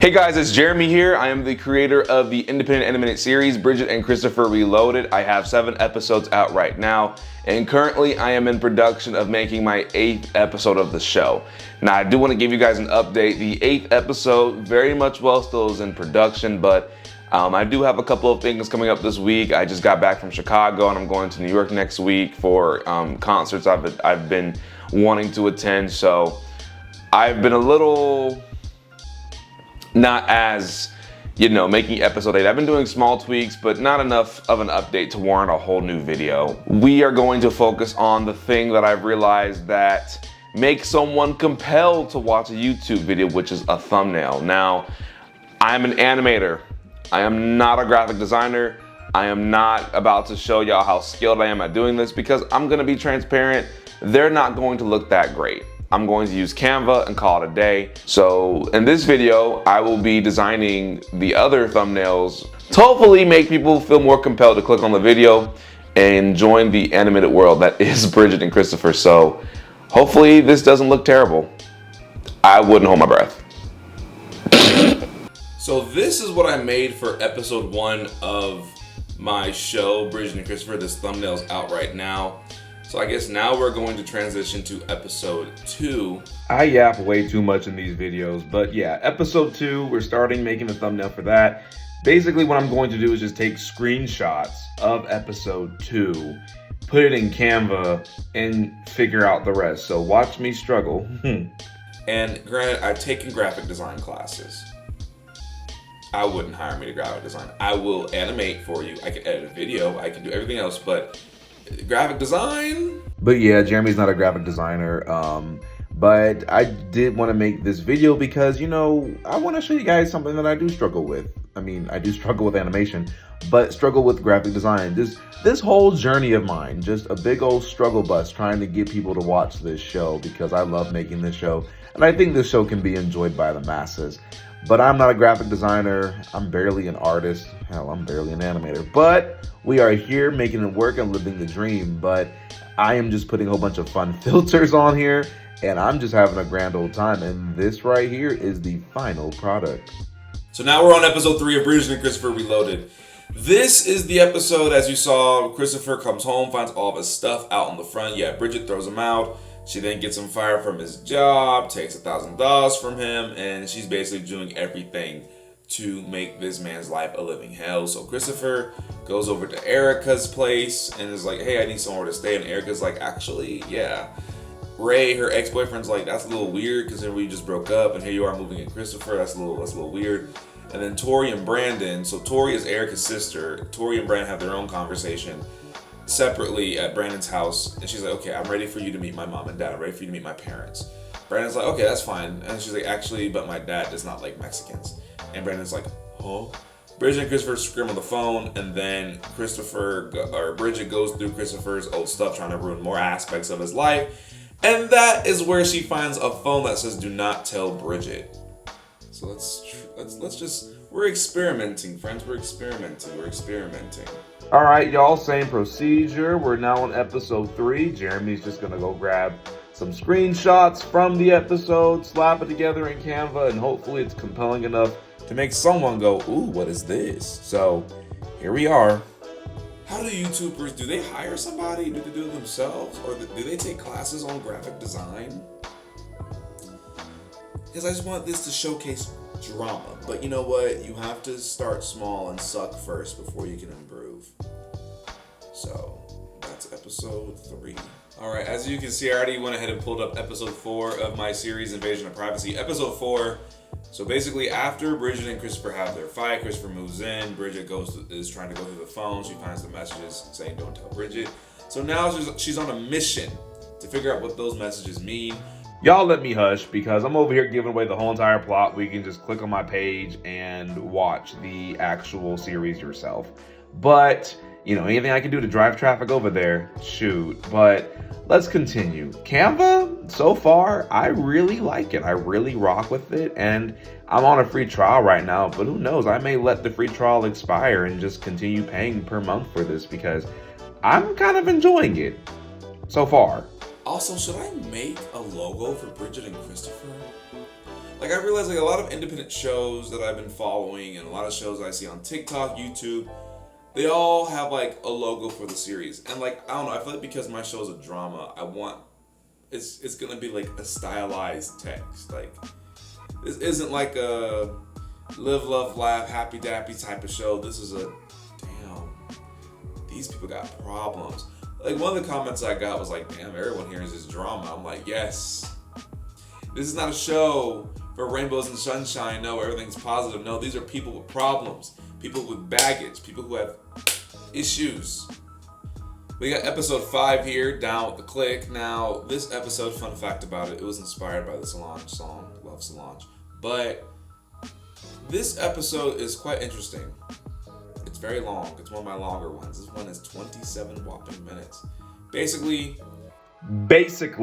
Hey guys, it's Jeremy here. I am the creator of the independent animated series Bridgette and Christopher Reloaded. I have 7 episodes out right now, and currently I am in production of making my 8th episode of the show. Now I do want to give you guys an update. The 8th episode very much well still is in production, but I do have a couple of things coming up this week. I just got back from Chicago and I'm going to New York next week for concerts I've been wanting to attend. So I've been a little not as, making episode 8. I've been doing small tweaks, but not enough of an update to warrant a whole new video. We are going to focus on the thing that I've realized that makes someone compelled to watch a YouTube video, which is a thumbnail. Now, I'm an animator. I am not a graphic designer. I am not about to show y'all how skilled I am at doing this because I'm gonna be transparent. They're not going to look that great. I'm going to use Canva and call it a day. So in this video, I will be designing the other thumbnails to hopefully make people feel more compelled to click on the video and join the animated world that is Bridgette and Christopher. So hopefully this doesn't look terrible. I wouldn't hold my breath. So this is what I made for episode 1 of my show, Bridgette and Christopher. This thumbnail's out right now. So I guess now we're going to transition to episode 2. I yap way too much in these videos, but yeah, episode 2, we're starting making the thumbnail for that. Basically what I'm going to do is just take screenshots of episode 2, put it in Canva, and figure out the rest. So watch me struggle. And granted, I've taken graphic design classes. I wouldn't hire me to graphic design. I will animate for you. I can edit a video. I can do everything else, but graphic design? But yeah, Jeremy's not a graphic designer, but I did want to make this video because, I want to show you guys something that I do struggle with. I mean, I do struggle with animation, but struggle with graphic design. This whole journey of mine, just a big old struggle bus trying to get people to watch this show because I love making this show, and I think this show can be enjoyed by the masses. But I'm not a graphic designer. I'm barely an artist. Hell, I'm barely an animator. But we are here making it work and living the dream. But I am just putting a whole bunch of fun filters on here. And I'm just having a grand old time. And this right here is the final product. So now we're on episode 3 of Bridgette and Christopher Reloaded. This is the episode, as you saw, Christopher comes home, finds all of his stuff out on the front. Yeah, Bridgette throws him out. She then gets him fired from his job, takes $1,000 from him, and she's basically doing everything to make this man's life a living hell. So Christopher goes over to Erica's place and is like, hey, I need somewhere to stay. And Erica's like, actually, yeah. Ray, her ex-boyfriend's like, that's a little weird because then we just broke up and here you are moving in Christopher. That's a little weird. And then Tori and Brandon. So Tori is Erica's sister. Tori and Brandon have their own conversation separately at Brandon's house, and she's like, okay, I'm ready for you to meet my mom and dad. I'm ready for you to meet my parents. Brandon's like, okay, that's fine. And she's like, actually, but my dad does not like Mexicans. And Brandon's like, huh? Bridgette and Christopher scream on the phone, and then Bridgette goes through Christopher's old stuff, trying to ruin more aspects of his life. And that is where she finds a phone that says, do not tell Bridgette. So let's just, we're experimenting, friends. We're experimenting. All right, y'all, same procedure. We're now on episode 3. Jeremy's just gonna go grab some screenshots from the episode, slap it together in Canva, and hopefully it's compelling enough to make someone go, ooh, what is this? So here we are. How do YouTubers, do they hire somebody? Do they do it themselves? Or do they take classes on graphic design? Because I just want this to showcase drama. But you know what? You have to start small and suck first before you can improve. So that's episode 3. All right, as you can see, I already went ahead and pulled up episode 4 of my series, Invasion of Privacy. Episode 4. So basically, after Bridgette and Christopher have their fight, Christopher moves in. Bridgette is trying to go through the phone. She finds the messages saying, "Don't tell Bridgette." So now she's on a mission to figure out what those messages mean. Y'all let me hush because I'm over here giving away the whole entire plot. We can just click on my page and watch the actual series yourself. But, anything I can do to drive traffic over there, shoot. But let's continue. Canva, so far, I really like it. I really rock with it. And I'm on a free trial right now. But who knows? I may let the free trial expire and just continue paying per month for this because I'm kind of enjoying it so far. Also, should I make a logo for Bridgette and Christopher? Like, I realize, like, a lot of independent shows that I've been following and a lot of shows that I see on TikTok, YouTube, they all have, like, a logo for the series. And, like, I don't know, I feel like because my show is a drama, it's gonna be, like, a stylized text. Like, this isn't like a live, love, laugh, happy dappy type of show. This is a, damn, these people got problems. Like, one of the comments I got was like, damn, everyone here is just drama. I'm like, yes. This is not a show for rainbows and sunshine. No, everything's positive. No, these are people with problems. People with baggage. People who have issues. We got episode 5 here, Down with the Click. Now, this episode, fun fact about it, it was inspired by the Solange song, Love Solange. But this episode is quite interesting. It's very long. It's one of my longer ones. This one is 27 whopping minutes. Basically,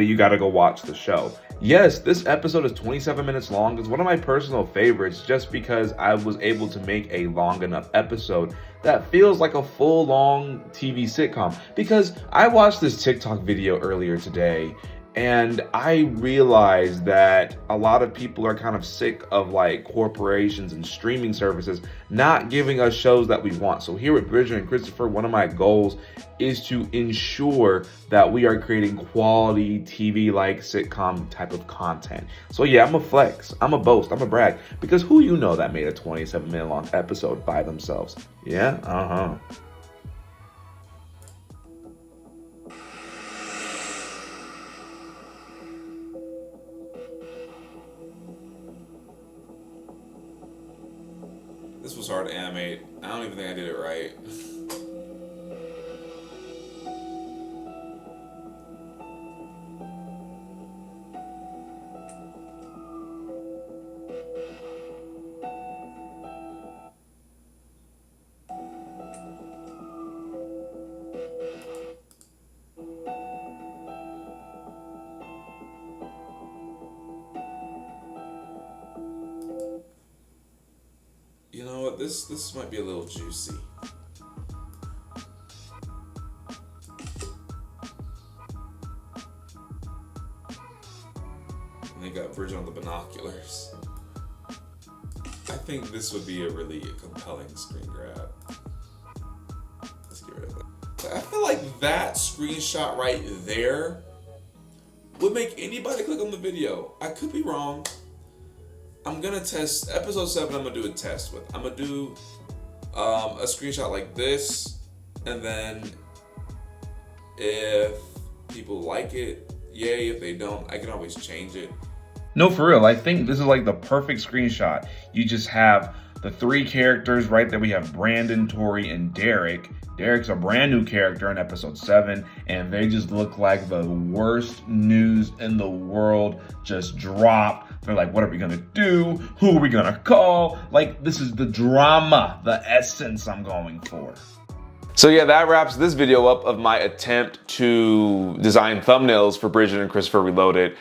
you gotta go watch the show. Yes, this episode is 27 minutes long. It's one of my personal favorites just because I was able to make a long enough episode that feels like a full long TV sitcom. Because I watched this TikTok video earlier today and I realized that a lot of people are kind of sick of like corporations and streaming services not giving us shows that we want. So here at Bridgette and Christopher, one of my goals is to ensure that we are creating quality TV-like sitcom type of content. So yeah, I'm a flex, I'm a boast, I'm a brag, because who you know that made a 27-minute long episode by themselves? Yeah, This was hard to animate. I don't even think I did it right. You know what? This might be a little juicy. And they got Bridgette on the binoculars. I think this would be a really compelling screen grab. Let's get rid of that. I feel like that screenshot right there would make anybody click on the video. I could be wrong. I'm gonna test episode 7. I'm gonna do a test with. I'm gonna do a screenshot like this, and then if people like it, yay. If they don't, I can always change it. No, for real. I think this is like the perfect screenshot. You just have the 3 characters right there. We have Brandon, Tori, and Derek. Derek's a brand new character in episode 7, and they just look like the worst news in the world just dropped. They're like, what are we gonna do? Who are we gonna call? Like, this is the drama, the essence I'm going for. So yeah, that wraps this video up of my attempt to design thumbnails for Bridgette and Christopher Reloaded.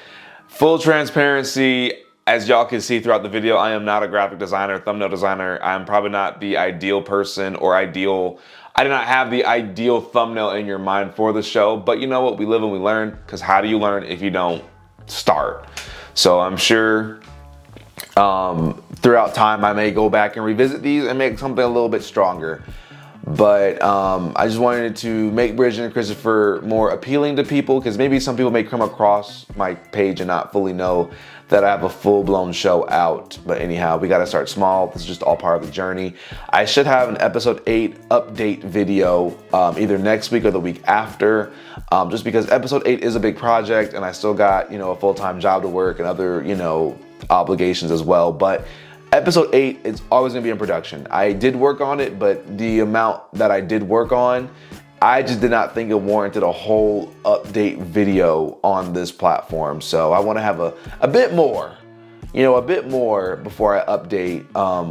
Full transparency, as y'all can see throughout the video, I am not a graphic designer, thumbnail designer. I'm probably not the ideal person or I do not have the ideal thumbnail in your mind for the show, but you know what? We live and we learn, because how do you learn if you don't start? So I'm sure throughout time I may go back and revisit these and make something a little bit stronger. But I just wanted to make Bridgette and Christopher more appealing to people, because maybe some people may come across my page and not fully know that I have a full-blown show out. But anyhow, we gotta start small. This is just all part of the journey. I should have an episode 8 update video either next week or the week after, just because episode 8 is a big project and I still got, a full-time job to work and other, obligations as well. But episode 8 is always gonna be in production. I did work on it, but the amount that I did work on, I just did not think it warranted a whole update video on this platform. So I wanna have a bit more, before I update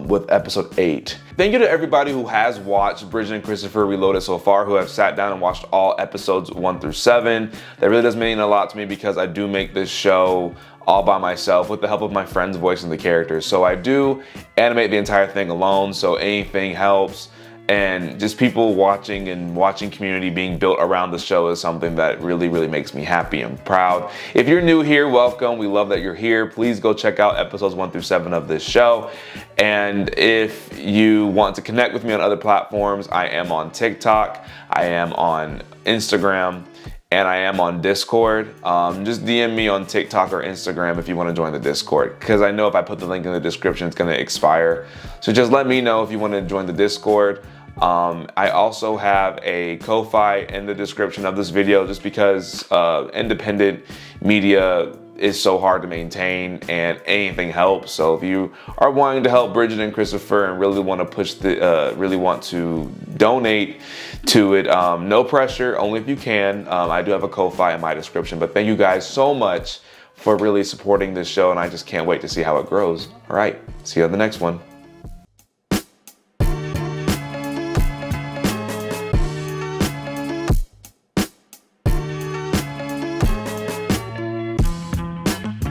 with episode 8. Thank you to everybody who has watched Bridgette and Christopher Reloaded so far, who have sat down and watched all episodes 1 through 7. That really does mean a lot to me, because I do make this show all by myself with the help of my friends voicing the characters. So I do animate the entire thing alone, so anything helps. And just people watching and watching community being built around the show is something that really, really makes me happy and proud. If you're new here, welcome. We love that you're here. Please go check out episodes 1 through 7 of this show. And if you want to connect with me on other platforms, I am on TikTok, I am on Instagram, and I am on Discord. Just DM me on TikTok or Instagram if you want to join the Discord, because I know if I put the link in the description, it's going to expire. So just let me know if you want to join the Discord. I also have a Ko-Fi in the description of this video, just because independent media is so hard to maintain and anything helps. So if you are wanting to help Bridgette and Christopher and really want to push the, really want to donate to it, no pressure, only if you can. I do have a Ko-Fi in my description, but thank you guys so much for really supporting this show, and I just can't wait to see how it grows. All right, see you on the next one.